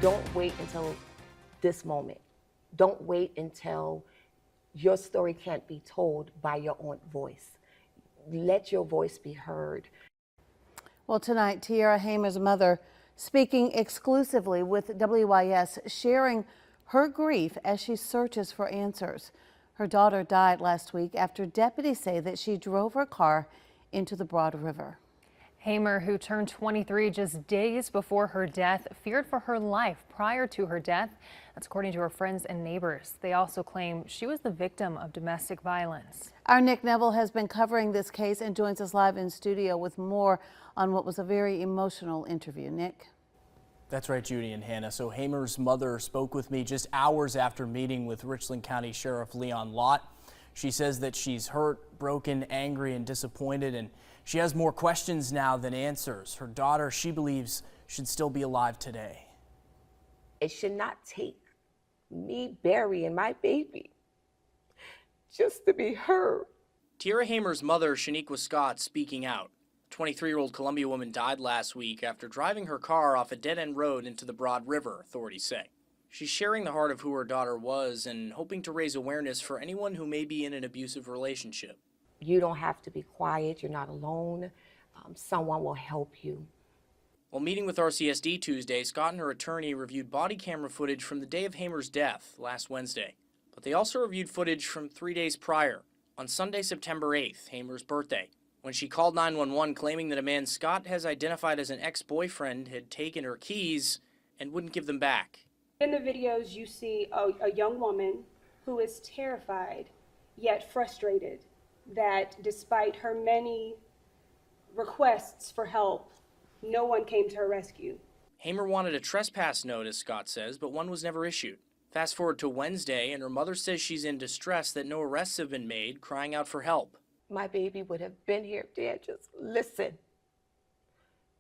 Don't wait until this moment. Don't wait until your story can't be told by your own voice. Let your voice be heard. Well, tonight, Tiara Hamer's mother speaking exclusively with WIS, sharing her grief as she searches for answers. Her daughter died last week after deputies say that she drove her car into the Broad River. Hamer, who turned 23 just days before her death, feared for her life prior to her death. That's according to her friends and neighbors. They also claim she was the victim of domestic violence. Our Nick Neville has been covering this case and joins us live in studio with more on what was a very emotional interview. Nick? That's right, Judy and Hannah. So Hamer's mother spoke with me just hours after meeting with Richland County Sheriff Leon Lott. She says that she's hurt, broken, angry, and disappointed, and she has more questions now than answers. Her daughter, she believes, should still be alive today. It should not take me burying my baby just to be heard. Tiara Hamer's mother, Shaniqua Scott, speaking out. 23-year-old Columbia woman died last week after driving her car off a dead-end road into the Broad River, authorities say. She's sharing the heart of who her daughter was and hoping to raise awareness for anyone who may be in an abusive relationship. You don't have to be quiet. You're not alone. Someone will help you. While meeting with RCSD Tuesday, Scott and her attorney reviewed body camera footage from the day of Hamer's death last Wednesday. But they also reviewed footage from 3 days prior, on Sunday, September 8th, Hamer's birthday, when she called 911 claiming that a man Scott has identified as an ex-boyfriend had taken her keys and wouldn't give them back. In the videos, you see a young woman who is terrified yet frustrated that despite her many requests for help, no one came to her rescue. Hamer wanted a trespass notice, Scott says, but one was never issued. Fast forward to Wednesday, and her mother says she's in distress that no arrests have been made, crying out for help. My baby would have been here if Dad just listened.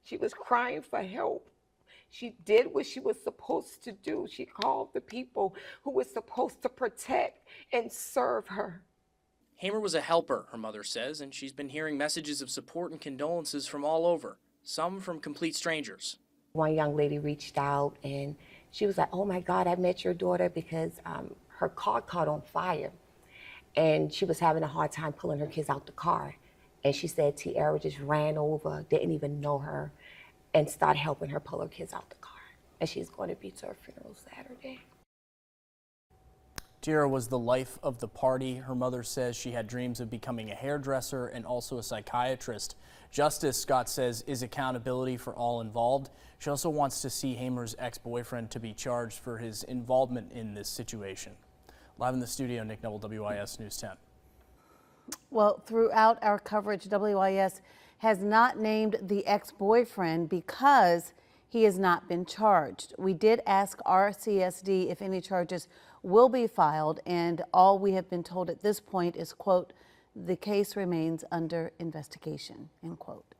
She was crying for help. She did what she was supposed to do. She called the people who were supposed to protect and serve her. Hamer was a helper, her mother says, and she's been hearing messages of support and condolences from all over, some from complete strangers. One young lady reached out and she was like, "Oh my God, I met your daughter," because her car caught on fire and she was having a hard time pulling her kids out the car. And she said Tiara just ran over, didn't even know her, and started helping her pull her kids out the car. And she's going to be to her funeral Saturday. Tiara was the life of the party. Her mother says she had dreams of becoming a hairdresser and also a psychiatrist. Justice, Scott says, is accountability for all involved. She also wants to see Hamer's ex-boyfriend to be charged for his involvement in this situation. Live in the studio, Nick Neville, WIS News 10. Well, throughout our coverage, WIS has not named the ex-boyfriend because he has not been charged. We did ask RCSD if any charges will be filed, and all we have been told at this point is, quote, "the case remains under investigation," end quote.